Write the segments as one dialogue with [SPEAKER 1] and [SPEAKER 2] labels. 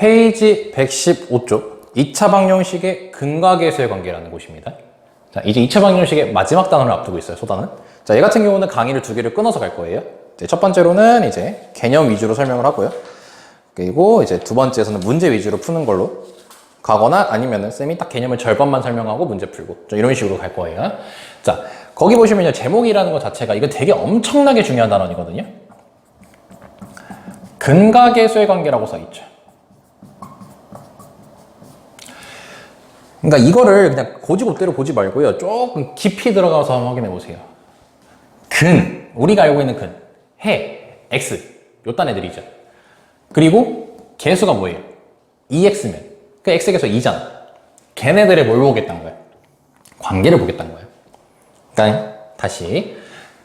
[SPEAKER 1] 페이지 115쪽 2차 방정식의 근과 계수의 관계라는 곳입니다. 자, 이제 2차 방정식의 마지막 단어를 앞두고 있어요, 소단은. 자, 얘 같은 경우는 강의를 두 개를 끊어서 갈 거예요. 이제 첫 번째로는 이제 개념 위주로 설명을 하고요. 그리고 이제 두 번째에서는 문제 위주로 푸는 걸로 가거나 아니면은 쌤이 딱 개념을 절반만 설명하고 문제 풀고 이런 식으로 갈 거예요. 자, 거기 보시면요, 제목이라는 것 자체가 이거 되게 엄청나게 중요한 단원이거든요. 근과 계수의 관계라고 써 있죠. 그러니까 이거를 그냥 고지고대로 보지 말고요, 조금 깊이 들어가서 한번 확인해 보세요. 근, 우리가 알고 있는 근, 해, x, 요딴 애들이죠. 그리고 계수가 뭐예요? 2x면 그 x계수 2잖아. 걔네들의 뭘 보겠다는 거야? 관계를 보겠다는 거야. 그러니까 다시,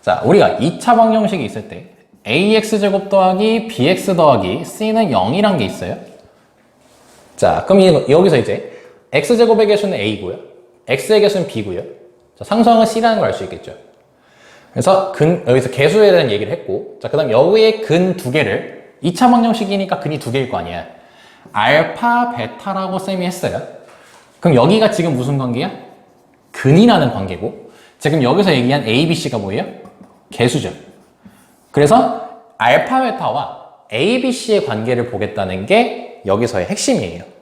[SPEAKER 1] 자, 우리가 2차 방정식이 있을 때 ax제곱 더하기 bx 더하기 c는 0이란 게 있어요. 자, 그럼 여기서 이제 x제곱의 개수는 a고요, x의 개수는 b고요. 자, 상수항은 c라는 걸 알 수 있겠죠. 그래서 여기서 개수에 대한 얘기를 했고, 자, 그 다음 여기에 근 두 개를 2차 방정식이니까 근이 두 개일 거 아니야. 알파, 베타라고 쌤이 했어요. 그럼 여기가 지금 무슨 관계야? 근이라는 관계고, 지금 여기서 얘기한 A, B, C가 뭐예요? 개수죠. 그래서 알파, 베타와 A, B, C의 관계를 보겠다는 게 여기서의 핵심이에요.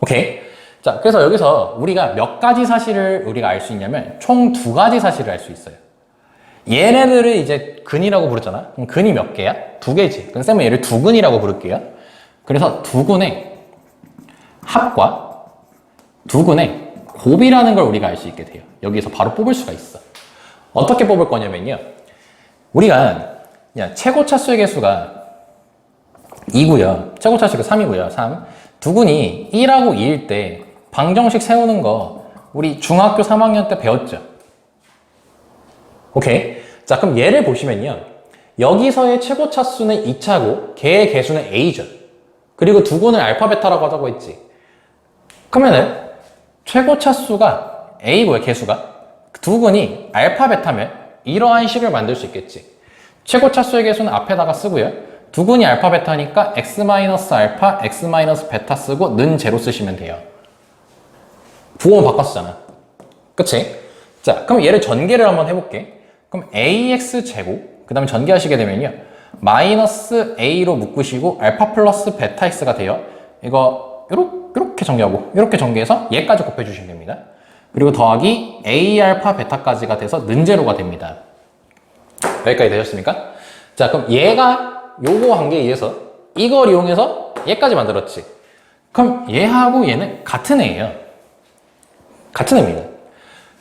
[SPEAKER 1] 오케이? 자, 그래서 여기서 우리가 몇 가지 사실을 우리가 알 수 있냐면 총 두 가지 사실을 알 수 있어요. 얘네들을 이제 근이라고 부르잖아. 그럼 근이 몇 개야? 두 개지. 그럼 쌤은 얘를 두근이라고 부를게요. 그래서 두근의 합과 두근의 곱이라는 걸 우리가 알 수 있게 돼요. 여기서 바로 뽑을 수가 있어. 어떻게 뽑을 거냐면요, 우리가 최고 차수의 개수가 2고요, 최고 차수가 3이고요. 3. 두근이 1하고 2일 때 방정식 세우는 거 우리 중학교 3학년 때 배웠죠. 오케이. 자, 그럼 얘를 보시면요, 여기서의 최고 차수는 2차고 걔의 개수는 a죠. 그리고 두근을 알파 베타라고 하자고 했지. 그러면은 최고 차수가 a고요, 개수가. 두근이 알파 베타면 이러한 식을 만들 수 있겠지. 최고 차수의 개수는 앞에다가 쓰고요, 두근이 알파 베타니까 x-알파, x-베타 쓰고 는 제로 쓰시면 돼요. 부호만 바꿨었잖아. 그치? 자, 그럼 얘를 전개를 한번 해볼게. 그럼 ax 제곱, 그 다음에 전개하시게 되면요, 마이너스 a로 묶으시고 알파 플러스 베타 x가 돼요. 이거 요렇게 전개하고 요렇게 전개해서 얘까지 곱해주시면 됩니다. 그리고 더하기 a 알파 베타까지가 돼서 는 제로가 됩니다. 여기까지 되셨습니까? 자, 그럼 얘가 요거 관계에 의해서 이걸 이용해서 얘까지 만들었지. 그럼 얘하고 얘는 같은 애예요. 같은 애입니다.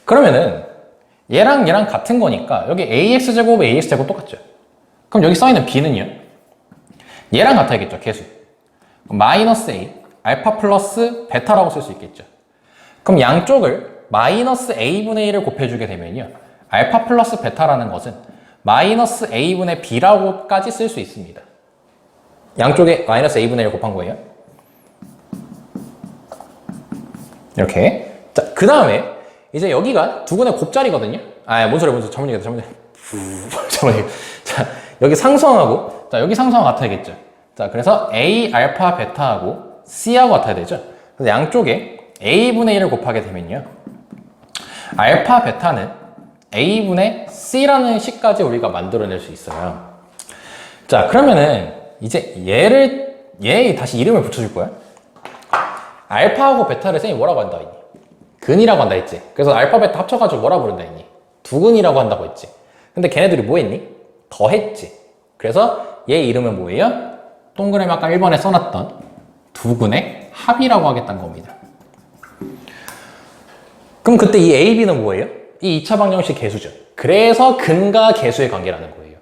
[SPEAKER 1] 그러면은 얘랑 얘랑 같은 거니까 여기 ax제곱, ax제곱 똑같죠. 그럼 여기 써있는 b는요, 얘랑 같아야겠죠, 개수. 마이너스 a, 알파 플러스 베타라고 쓸 수 있겠죠. 그럼 양쪽을 마이너스 a분의 1을 곱해주게 되면요, 알파 플러스 베타라는 것은 마이너스 a분의 b라고까지 쓸 수 있습니다. 양쪽에 마이너스 a분의 1을 곱한 거예요. 이렇게. 자, 그 다음에 이제 여기가 두근의 곱자리거든요. 뭔 소리야, 잘못 얘기했다. 자, 여기 상수항하고, 자, 여기 상수항 같아야겠죠. 자, 그래서 a 알파 베타하고 c하고 같아야 되죠. 그래서 양쪽에 a분의 1을 곱하게 되면요, 알파 베타는 a분의 c라는 식까지 우리가 만들어낼 수 있어요. 자, 그러면은 이제 얘 다시 이름을 붙여줄 거야. 알파하고 베타를 쌤이 뭐라고 한다 했니? 근이라고 한다 했지. 그래서 알파 베타 합쳐가지고 뭐라 부른다 했니? 두근이라고 한다고 했지. 근데 걔네들이 뭐 했니? 더했지. 그래서 얘 이름은 뭐예요? 동그라미 아까 1번에 써놨던 두근의 합이라고 하겠다는 겁니다. 그럼 그때 이 A, B는 뭐예요? 이 2차 방정식 개수죠. 그래서 근과 계수의 관계라는 거예요.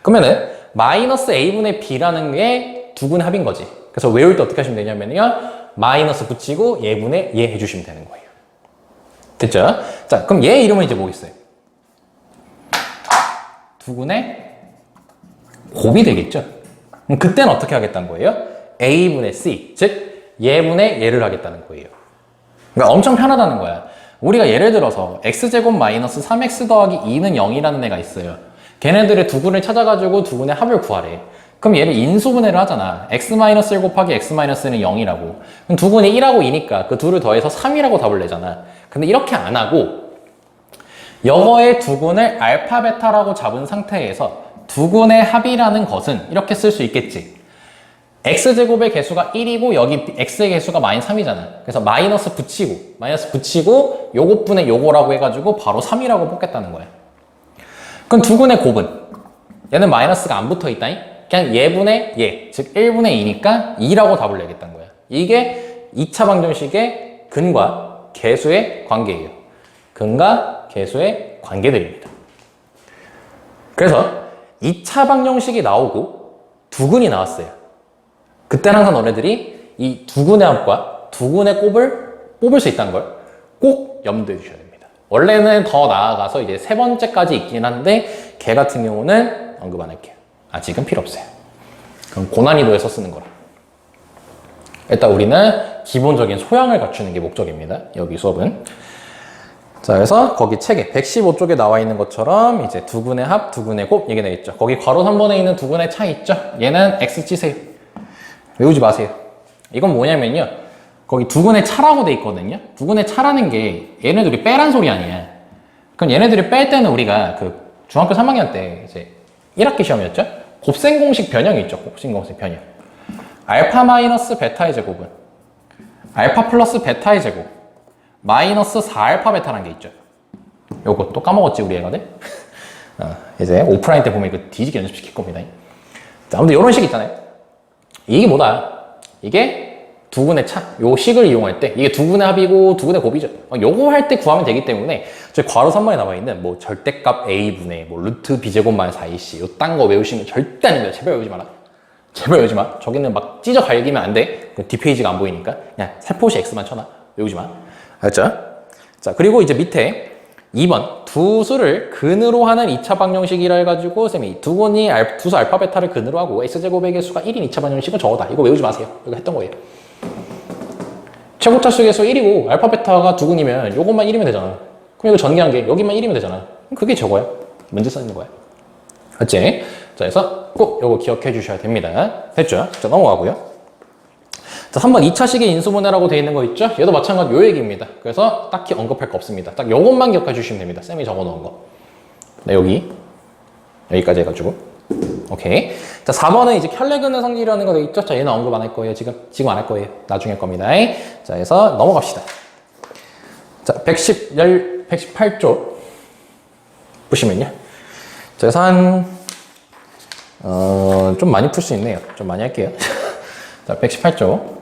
[SPEAKER 1] 그러면은 마이너스 A분의 B라는 게 두근의 합인 거지. 그래서 외울 때 어떻게 하시면 되냐면요, 마이너스 붙이고 얘분의 얘 해주시면 되는 거예요. 됐죠? 자, 그럼 얘 이름은 이제 뭐겠어요? 두근의 곱이 되겠죠? 그럼 그때는 어떻게 하겠다는 거예요? A분의 C, 즉 얘분의 얘를 하겠다는 거예요. 그러니까 엄청 편하다는 거야. 우리가 예를 들어서 x제곱 마이너스 3x 더하기 2는 0이라는 애가 있어요. 걔네들의 두근을 찾아가지고 두근의 합을 구하래. 그럼 얘를 인수분해를 하잖아. x-1 곱하기 x-는 0이라고. 그럼 두근이 1하고 2니까 그 둘을 더해서 3이라고 답을 내잖아. 근데 이렇게 안 하고 영어의 두근을 알파, 베타라고 잡은 상태에서 두근의 합이라는 것은 이렇게 쓸 수 있겠지. x제곱의 개수가 1이고 여기 x의 개수가 마이너스 3이잖아. 그래서 마이너스 붙이고 요것분의 요거라고 해가지고 바로 3이라고 뽑겠다는 거야. 그럼 두근의 곱은 얘는 마이너스가 안 붙어 있다니? 그냥 얘분의 얘, 즉 1분의 2니까 2라고 답을 내겠다는 거야. 이게 2차 방정식의 근과 개수의 관계예요. 근과 개수의 관계들입니다. 그래서 2차 방정식이 나오고 두근이 나왔어요. 그때는 항상 너네들이 이 두근의 합과 두근의 곱을 뽑을 수 있다는 걸 꼭 염두에 두셔야 됩니다. 원래는 더 나아가서 이제 세 번째까지 있긴 한데 걔 같은 경우는 언급 안 할게요. 아직은 필요 없어요. 그럼 고난이도에서 쓰는 거라. 일단 우리는 기본적인 소양을 갖추는 게 목적입니다. 여기 수업은. 자, 그래서 거기 책에 115쪽에 나와 있는 것처럼 이제 두근의 합, 두근의 곱 얘기 되겠죠. 거기 괄호 3번에 있는 두근의 차이 있죠. 얘는 x 치세요. 외우지 마세요. 이건 뭐냐면요. 거기 두근의 차라고 돼 있거든요. 두근의 차라는 게 얘네들이 빼란 소리 아니야. 그럼 얘네들이 뺄 때는 우리가 그 중학교 3학년 때 이제 1학기 시험이었죠? 곱셈 공식 변형이 있죠. 곱셈 공식 변형. 알파 마이너스 베타의 제곱은 알파 플러스 베타의 제곱 마이너스 4알파 베타라는 게 있죠. 요거 또 까먹었지 우리 애가들? 이제 오프라인 때 보면 이거 뒤지게 연습시킬 겁니다. 자, 아무튼 이런 식 있잖아요. 이게 뭐다? 이게 두근의 차, 요 식을 이용할 때 이게 두근의 합이고 두근의 곱이죠. 요거 할 때 구하면 되기 때문에 저 괄호 3번에 나와 있는 뭐 절대값 a분의 뭐 루트 b제곱 마이너스 4ac 요 딴 거 외우시면 절대 아닙니다. 제발 외우지 마라. 제발 외우지 마. 저기는 막 찢어 갈기면 안 돼. 그 뒷페이지가 안 보이니까 그냥 살포시 x만 쳐놔. 외우지 마. 알았죠? 자, 그리고 이제 밑에 2번 두 수를 근으로 하는 2차 방정식이라 해가지고 쌤이 두근이 두수 알파 베타를 근으로 하고 x제곱의 개수가 1인 2차 방정식은 저거다. 이거 외우지 마세요. 이거 했던 거예요. 최고차수 개수 1이고 알파 베타가 두근이면 요것만 1이면 되잖아. 그럼 이거 전개한 게 여기만 1이면 되잖아. 그게 저거야. 문제 써있는 거야. 맞지? 자, 그래서 꼭 요거 기억해 주셔야 됩니다. 됐죠? 자, 넘어가고요. 자, 3번 2차식의 인수분해라고 되어 있는 거 있죠? 얘도 마찬가지 요 얘기입니다. 그래서 딱히 언급할 거 없습니다. 딱 요것만 기억해 주시면 됩니다. 쌤이 적어 놓은 거. 네, 여기까지 해가지고. 오케이. 자, 4번은 이제 켤레근의 성질이라는 거 되어 있죠? 자, 얘는 언급 안 할 거예요. 지금 안 할 거예요. 나중에 할 겁니다. 자, 그래서 넘어갑시다. 자, 118쪽 보시면요. 자, 그래서 좀 많이 풀 수 있네요. 좀 많이 할게요. 자, 118쪽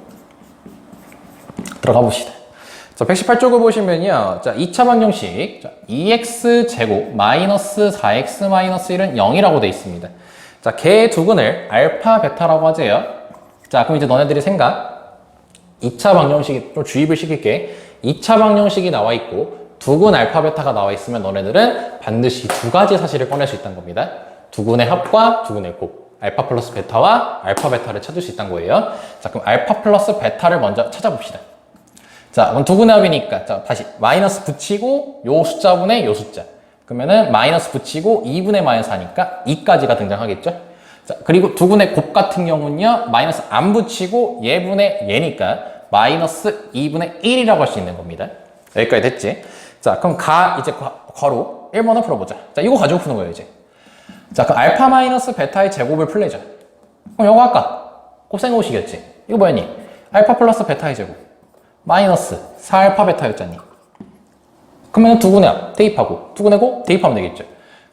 [SPEAKER 1] 들어가 봅시다. 자, 118쪽을 보시면요. 자, 2차 방정식. 자, 2x 제곱 마이너스 4x 마이너스 1은 0이라고 되어 있습니다. 자, 걔 두근을 알파, 베타라고 하재요. 자, 그럼 이제 너네들이 생각. 2차 방정식이 좀 주입을 시킬게. 2차 방정식이 나와 있고 두근 알파, 베타가 나와 있으면 너네들은 반드시 두 가지 사실을 꺼낼 수 있다는 겁니다. 두근의 합과 두근의 곱. 알파 플러스 베타와 알파, 베타를 찾을 수 있다는 거예요. 자, 그럼 알파 플러스 베타를 먼저 찾아봅시다. 자, 그럼 두근의 합이니까, 자, 다시 마이너스 붙이고 요 숫자분의 요 숫자. 그러면은 마이너스 붙이고 2분의 마이너스 하니까 2까지가 등장하겠죠? 자, 그리고 두근의 곱 같은 경우는요, 마이너스 안 붙이고 얘분의 얘니까 마이너스 2분의 1이라고 할 수 있는 겁니다. 여기까지 됐지? 자, 그럼 이제 괄호 1번을 풀어보자. 자, 이거 가지고 푸는 거예요, 이제. 자, 그럼 알파 마이너스 베타의 제곱을 풀래자. 그럼 이거 아까 곱셈공식이었지? 이거 뭐였니? 알파 플러스 베타의 제곱. 마이너스 4알파 베타였잖니. 그러면 두근의 합 대입하고 두근의 곱 대입하면 되겠죠.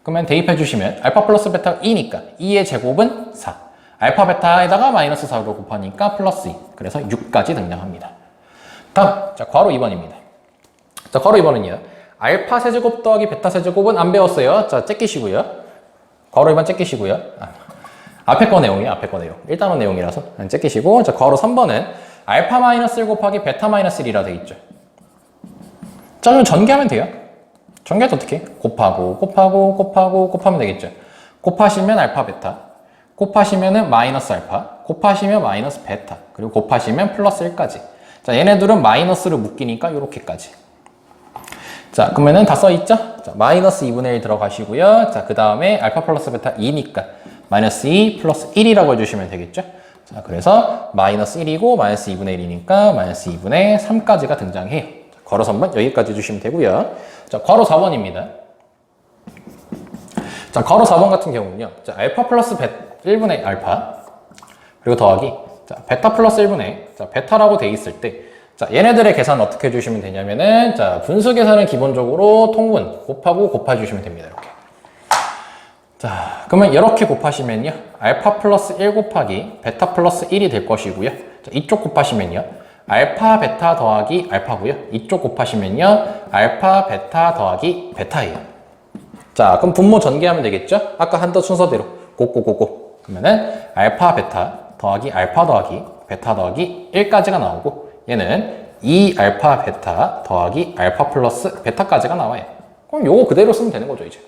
[SPEAKER 1] 그러면 대입해 주시면 알파 플러스 베타가 2니까 2의 제곱은 4. 알파 베타에다가 마이너스 4로 곱하니까 플러스 2. 그래서 6까지 등장합니다. 다음, 자, 괄호 2번입니다. 자, 괄호 2번은요. 알파 세제곱 더하기 베타 세제곱은 안 배웠어요. 자, 째끼시고요. 괄호 2번 째끼시고요. 앞에 거 내용이에요. 앞에 거 내용. 1단원 내용이라서 째끼시고. 자, 괄호 3번은 알파 마이너스 1 곱하기 베타 마이너스 1이라 되어 있죠. 자, 그럼 전개하면 돼요. 전개할 때 어떻게? 곱하면 되겠죠. 곱하시면 알파 베타, 곱하시면은 마이너스 알파, 곱하시면 마이너스 베타, 그리고 곱하시면 플러스 1까지. 자, 얘네들은 마이너스를 묶이니까 요렇게까지. 자, 그러면은 다 써있죠? 자, 마이너스 2분의 1 들어가시고요. 자, 그 다음에 알파 플러스 베타 2니까 마이너스 2 플러스 1이라고 해주시면 되겠죠? 자, 그래서 마이너스 1이고 마이너스 2분의 1이니까 마이너스 2분의 3까지가 등장해요. 자, 괄호 3번 여기까지 해주시면 되고요. 자, 괄호 4번입니다. 자, 괄호 4번 같은 경우는요. 자, 알파 플러스 1분의 알파 그리고 더하기 자, 베타 플러스 1분의 자, 베타라고 돼 있을 때 자, 얘네들의 계산 어떻게 해주시면 되냐면은 자, 분수 계산은 기본적으로 통분 곱하고 곱해주시면 됩니다. 이렇게. 자, 그러면 이렇게 곱하시면요. 알파 플러스 1 곱하기 베타 플러스 1이 될 것이고요. 자, 이쪽 곱하시면요. 알파 베타 더하기 알파고요. 이쪽 곱하시면요. 알파 베타 더하기 베타예요. 자, 그럼 분모 전개하면 되겠죠? 아까 한던 순서대로 고고고고. 그러면은 알파 베타 더하기 알파 더하기 베타 더하기 1까지가 나오고 얘는 2알파 베타 더하기 알파 플러스 베타까지가 나와요. 그럼 요거 그대로 쓰면 되는 거죠, 이제.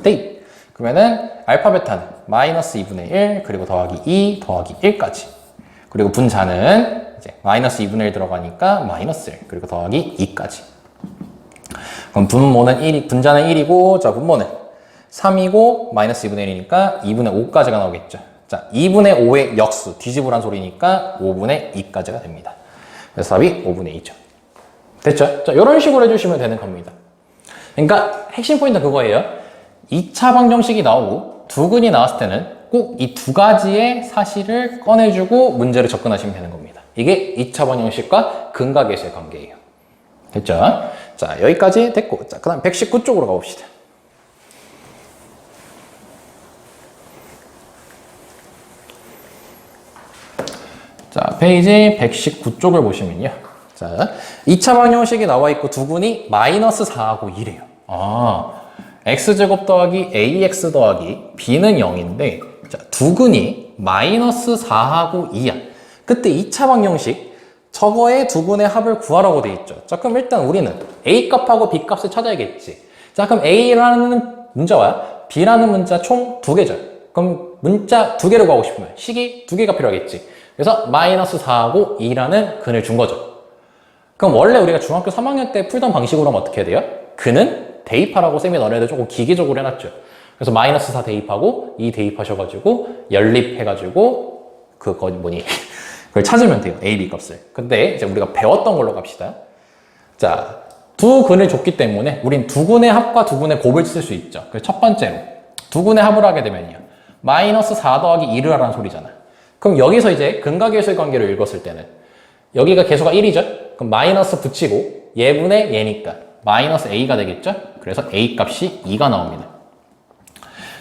[SPEAKER 1] 네. 그러면은 알파 베타는 마이너스 2분의 1 그리고 더하기 2 더하기 1까지. 그리고 분자는 이제 마이너스 2분의 1 들어가니까 마이너스 1 그리고 더하기 2까지. 그럼 분자는 1이고 자, 분모는 3이고 마이너스 2분의 1이니까 2분의 5까지가 나오겠죠. 자, 2분의 5의 역수 뒤집으란 소리니까 5분의 2까지가 됩니다. 그래서 답이 5분의 2죠. 됐죠? 자, 이런 식으로 해주시면 되는 겁니다. 그러니까 핵심 포인트는 그거예요. 2차 방정식이 나오고 두근이 나왔을 때는 꼭 이 두 가지의 사실을 꺼내주고 문제를 접근하시면 되는 겁니다. 이게 2차 방정식과 근각에서의 관계예요. 됐죠? 자, 여기까지 됐고 자, 그 다음 119쪽으로 가봅시다. 자, 페이지 119쪽을 보시면요. 자, 2차 방정식이 나와 있고 두근이 마이너스 4하고 2래요. 아, x제곱 더하기 ax 더하기 b는 0인데 자, 두근이 마이너스 4하고 2야. 그때 2차 방정식 저거의 두근의 합을 구하라고 돼 있죠. 자, 그럼 일단 우리는 a 값하고 b 값을 찾아야겠지. 자, 그럼 a라는 문자와 b라는 문자 총 두 개죠. 그럼 문자 두 개를 구하고 싶으면 식이 두 개가 필요하겠지. 그래서 마이너스 4하고 2라는 근을 준 거죠. 그럼 원래 우리가 중학교 3학년 때 풀던 방식으로 하면 어떻게 해야 돼요? 근은 대입하라고 쌤이 너네들 조금 기계적으로 해놨죠. 그래서 마이너스 4 대입하고 2 대입하셔가지고 연립해가지고 그걸 찾으면 돼요. A, B 값을. 근데 이제 우리가 배웠던 걸로 갑시다. 자, 두 근을 줬기 때문에 우린 두 근의 합과 두 근의 곱을 쓸 수 있죠. 그래서 첫 번째로 두 근의 합을 하게 되면요. 마이너스 4 더하기 2를 하라는 소리잖아. 그럼 여기서 이제 근각계수의 관계를 읽었을 때는 여기가 계수가 1이죠? 그럼 마이너스 붙이고 얘분의 얘니까 마이너스 a가 되겠죠? 그래서 a 값이 2가 나옵니다.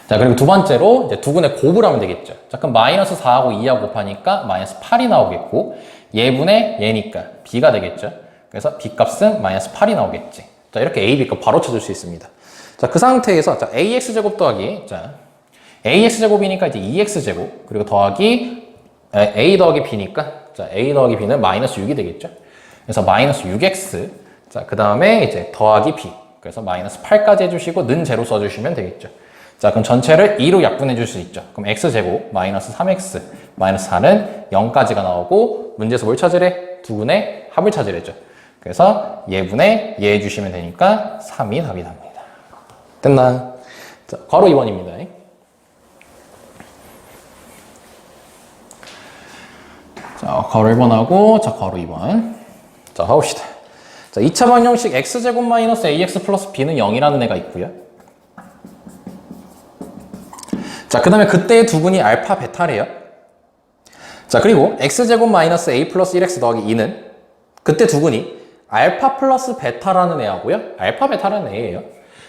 [SPEAKER 1] 자, 그리고 두 번째로 이제 두 근의 곱을 하면 되겠죠. 자, 그럼 마이너스 4하고 2하고 곱하니까 마이너스 8이 나오겠고 얘분의 얘니까 b가 되겠죠? 그래서 b 값은 마이너스 8이 나오겠지. 자, 이렇게 a, b 값 바로 찾을 수 있습니다. 자, 그 상태에서 자, ax제곱 더하기 자, ax제곱이니까 이제 2x제곱 그리고 더하기 a 더하기 b니까 자, a 더하기 b는 마이너스 6이 되겠죠. 그래서 마이너스 6x 자, 그 다음에 이제 더하기 b 그래서 마이너스 8까지 해주시고 는 제로 써주시면 되겠죠. 자, 그럼 전체를 2로 약분해 줄 수 있죠. 그럼 x제곱 마이너스 3x 마이너스 4는 0까지가 나오고 문제에서 뭘 찾으래? 두 근의 합을 찾으래죠. 그래서 얘분의 얘 해주시면 되니까 3이 답이 답니다. 됐나? 자, 괄호 2번입니다. 자, 괄호 1번하고 자, 괄호 2번. 자, 가봅시다. 자, 2차 방정식 x제곱 마이너스 ax 플러스 b는 0이라는 애가 있고요. 자, 그 다음에 그때의 두근이 알파 베타래요. 자, 그리고 x제곱 마이너스 a 플러스 1x 더하기 2는 그때 두근이 알파 플러스 베타라는 애하고요. 알파 베타라는 애예요.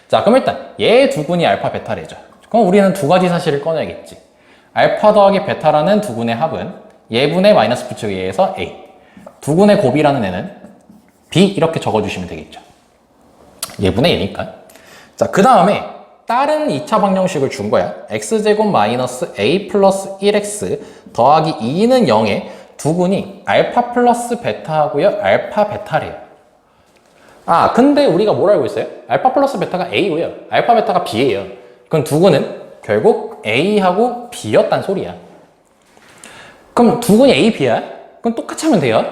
[SPEAKER 1] 자, 그럼 일단 얘의 두근이 알파 베타래죠. 그럼 우리는 두 가지 사실을 꺼내야겠지. 알파 더하기 베타라는 두근의 합은 얘분의 마이너스 붙이고 얘에서 a. 두근의 곱이라는 애는 b 이렇게 적어주시면 되겠죠. 얘분의 얘니까. 자, 그 다음에 다른 2차 방정식을 준 거야. x제곱 마이너스 a 플러스 1x 더하기 2는 0에 두근이 알파 플러스 베타하고요. 알파 베타래요. 아, 근데 우리가 뭘 알고 있어요? 알파 플러스 베타가 a고요. 알파 베타가 b예요. 그럼 두근은 결국 a하고 b였단 소리야. 그럼 두근이 a, b야? 그럼 똑같이 하면 돼요.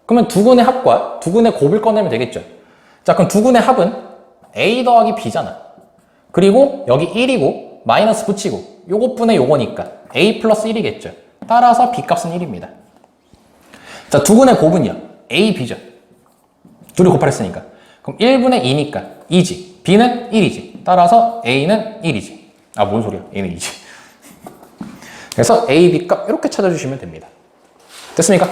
[SPEAKER 1] 그러면 두근의 합과 두근의 곱을 꺼내면 되겠죠. 자, 그럼 두근의 합은 a 더하기 b잖아. 그리고 여기 1이고 마이너스 붙이고 요것분의 요거니까 a 플러스 1이겠죠. 따라서 b 값은 1입니다. 자, 두근의 곱은요. a, b죠. 둘이 곱하랬으니까. 그럼 1분의 2니까 2지. b는 1이지. 따라서 a는 1이지. 아, 뭔 소리야. a는 2지. 그래서 a, b 값 이렇게 찾아주시면 됩니다. 됐습니까?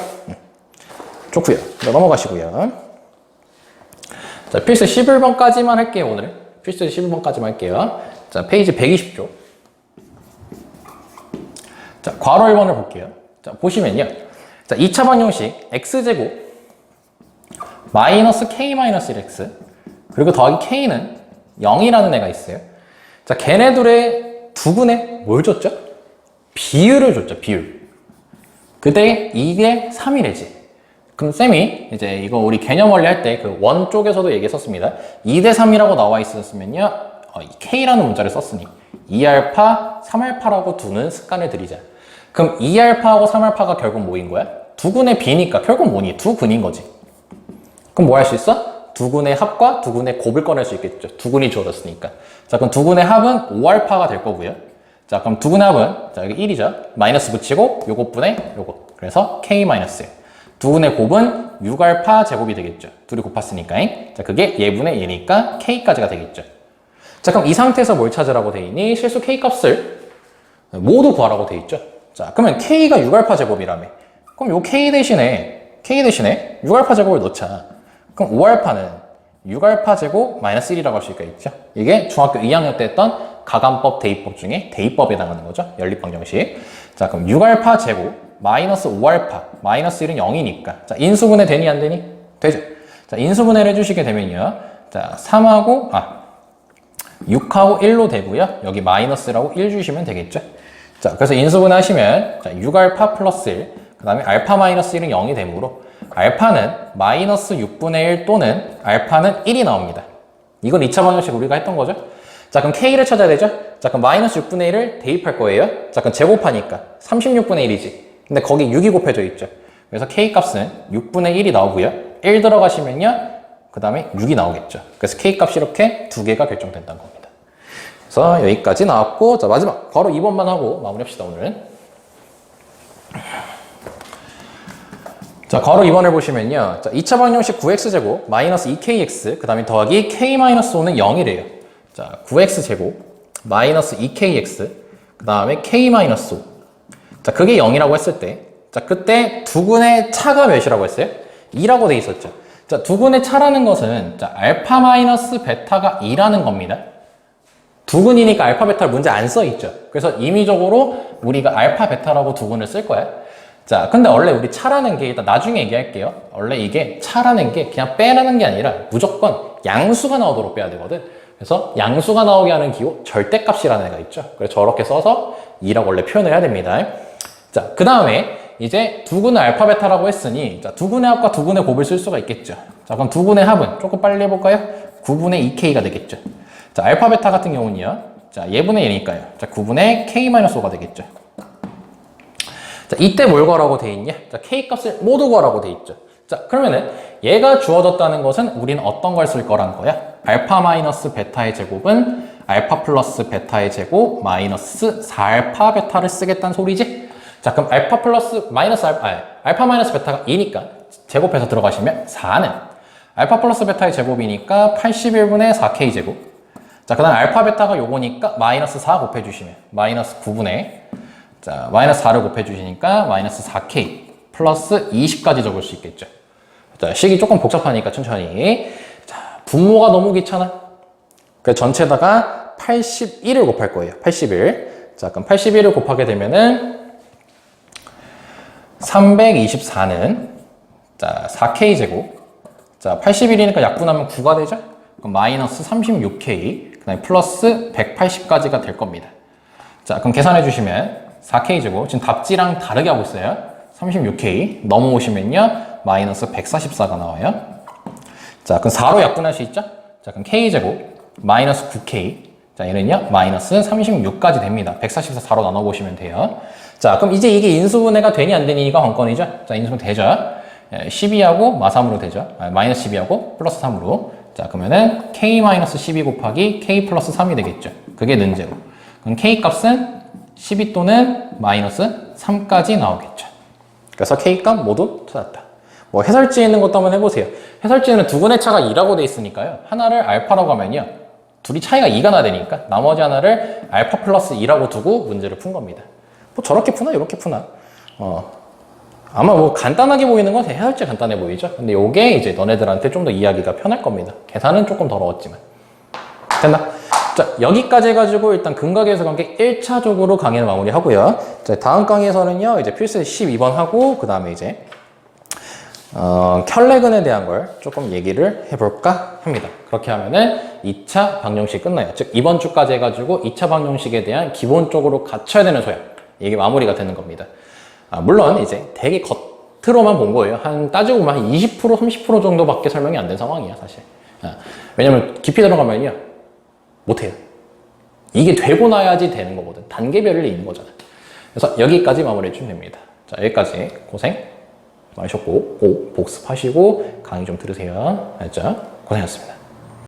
[SPEAKER 1] 좋고요. 넘어가시고요. 자, 필수 11번까지만 할게요, 오늘은. 필수 11번까지만 할게요. 자, 페이지 120쪽. 자, 괄호 1번을 볼게요. 자, 보시면요. 자, 2차 방정식 x제곱 마이너스 k-1x 그리고 더하기 k는 0이라는 애가 있어요. 자, 걔네들의 두근에 뭘 줬죠? 비율을 줬죠, 비율. 그때 이게 3이래지. 그럼 쌤이 이제 이거 우리 개념 원리 할 때 그 원 쪽에서도 얘기했었습니다. 2대 3이라고 나와 있었으면요. K라는 문자를 썼으니 2알파, 3알파라고 두는 습관을 들이자. 그럼 2알파하고 3알파가 결국 뭐인 거야? 두근의 비니까 결국 뭐니? 두근인 거지. 그럼 뭐 할 수 있어? 두근의 합과 두근의 곱을 꺼낼 수 있겠죠. 두근이 주어졌으니까. 자, 그럼 두근의 합은 5알파가 될 거고요. 자, 그럼 두근의 합은 자, 여기 1이죠. 마이너스 붙이고 요것분의 요것. 그래서 K-요. 두근의 곱은 6알파 제곱이 되겠죠. 둘이 곱했으니까. 자, 그게 예분의 얘니까 K까지가 되겠죠. 자, 그럼 이 상태에서 뭘 찾으라고 돼 있니? 실수 K 값을 모두 구하라고 돼 있죠. 자, 그러면 K가 6알파 제곱이라며. 그럼 요 K 대신에 6알파 제곱을 넣자. 그럼 5알파는 6알파 제곱 마이너스 1이라고 할 수 있겠죠. 이게 중학교 2학년 때 했던 가감법, 대입법 중에 대입법에 해당하는 거죠. 연립방정식. 자, 그럼 6알파 제곱 마이너스 5알파 마이너스 1은 0이니까 자, 인수분해 되니 안 되니? 되죠. 자, 인수분해를 해주시게 되면요. 자, 6하고 1로 되고요. 여기 마이너스라고 1 주시면 되겠죠. 자, 그래서 인수분해 하시면 자, 6알파 플러스 1, 그 다음에 알파 마이너스 1은 0이 되므로 알파는 마이너스 6분의 1 또는 알파는 1이 나옵니다. 이건 2차 방정식 우리가 했던 거죠. 자, 그럼 K를 찾아야 되죠? 자, 그럼 마이너스 6분의 1을 대입할 거예요. 자, 그럼 제곱하니까 36분의 1이지. 근데 거기 6이 곱해져 있죠. 그래서 K 값은 6분의 1이 나오고요. 1 들어가시면요. 그 다음에 6이 나오겠죠. 그래서 K 값이 이렇게 두 개가 결정된다는 겁니다. 그래서 여기까지 나왔고, 자, 마지막 바로 2번만 하고 마무리합시다, 오늘은. 자, 괄호 2번을 보시면요. 자, 2차 방정식 9x제곱 마이너스 2kx 그 다음에 더하기 k-5는 0이래요. 자, 9x제곱 마이너스 2kx 그 다음에 k-5 자, 그게 0이라고 했을 때 자, 그때 두근의 차가 몇이라고 했어요? 2라고 돼 있었죠. 자, 두근의 차라는 것은 자, 알파 마이너스 베타가 2라는 겁니다. 두근이니까 알파 베타를 문제 안 써 있죠. 그래서 임의적으로 우리가 알파 베타라고 두근을 쓸 거야. 자, 근데 원래 우리 차라는 게 일단 나중에 얘기할게요. 원래 이게 차라는 게 그냥 빼라는 게 아니라 무조건 양수가 나오도록 빼야 되거든. 그래서 양수가 나오게 하는 기호 절대값이라는 애가 있죠. 그래서 저렇게 써서 2라고 원래 표현을 해야 됩니다. 자, 그 다음에 이제 두근의 알파 베타라고 했으니 자, 두근의 합과 두근의 곱을 쓸 수가 있겠죠. 자, 그럼 두근의 합은 조금 빨리 해볼까요? 9분의 2k가 되겠죠. 자, 알파 베타 같은 경우는요. 자, 예분의 얘니까요. 자, 9분의 k-5가 되겠죠. 자, 이때 뭘 구하라고 돼 있냐? 자, k 값을 모두 구하라고 돼 있죠. 자, 그러면은 얘가 주어졌다는 것은 우리는 어떤 걸 쓸 거란 거야? 알파 마이너스 베타의 제곱은 알파 플러스 베타의 제곱 마이너스 4알파 베타를 쓰겠다는 소리지? 자, 그럼 알파 플러스 마이너스 알파 마이너스 베타가 2니까 제곱해서 들어가시면 4는 알파 플러스 베타의 제곱이니까 81분의 4k 제곱. 자, 그 다음 알파 베타가 요거니까 마이너스 4 곱해주시면 마이너스 9분의 자, 마이너스 4를 곱해주시니까 마이너스 4k 플러스 20까지 적을 수 있겠죠. 자, 식이 조금 복잡하니까 천천히. 자, 분모가 너무 귀찮아. 그래서 전체에다가 81을 곱할 거예요. 81. 자, 그럼 81을 곱하게 되면은 324는 자, 4k 제곱. 자, 81이니까 약분하면 9가 되죠? 그럼 마이너스 36k 그 다음에 플러스 180까지가 될 겁니다. 자, 그럼 계산해 주시면 4k 제곱 지금 답지랑 다르게 하고 있어요. 36k 넘어오시면요 마이너스 144가 나와요. 자, 그럼 4로 약분할 수 있죠? 자, 그럼 k 제곱 마이너스 9k 자, 얘는요 마이너스 36까지 됩니다. 144 4로 나눠보시면 돼요. 자, 그럼 이제 이게 인수분해가 되니 안 되니가 관건이죠. 자, 인수분해 되죠. 12하고 마삼으로 되죠. 마이너스 12하고 플러스 3으로. 자, 그러면은 k 마이너스 12 곱하기 k 플러스 3이 되겠죠. 그게 는제로. 그럼 k 값은 12 또는 마이너스 3까지 나오겠죠. 그래서 K값 모두 찾았다. 뭐 해설지에 있는 것도 한번 해보세요. 해설지에는 두 근의 차가 2라고 돼 있으니까요. 하나를 알파라고 하면요. 둘이 차이가 2가 나야 되니까 나머지 하나를 알파 플러스 2라고 두고 문제를 푼 겁니다. 뭐 저렇게 푸나 이렇게 푸나 아마 뭐 간단하게 보이는 건 해설지 간단해 보이죠. 근데 요게 이제 너네들한테 좀 더 이해하기가 편할 겁니다. 계산은 조금 더러웠지만. 됐나? 자, 여기까지 해가지고 일단 근각계수 관계 1차적으로 강의를 마무리하고요. 자, 다음 강의에서는요, 이제 필수 12번 하고, 그 다음에 이제, 켤레근에 대한 걸 조금 얘기를 해볼까 합니다. 그렇게 하면은 2차 방정식 끝나요. 즉, 이번 주까지 해가지고 2차 방정식에 대한 기본적으로 갖춰야 되는 소양. 이게 마무리가 되는 겁니다. 물론 이제 되게 겉으로만 본 거예요. 따지고 보면 한 20%, 30% 정도밖에 설명이 안 된 상황이야, 사실. 왜냐면 깊이 들어가면요. 못해요. 이게 되고 나야지 되는 거거든. 단계별로 있는 거잖아. 그래서 여기까지 마무리 해주면 됩니다. 자, 여기까지 고생 많으셨고, 꼭 복습하시고 강의 좀 들으세요. 알죠? 고생하셨습니다.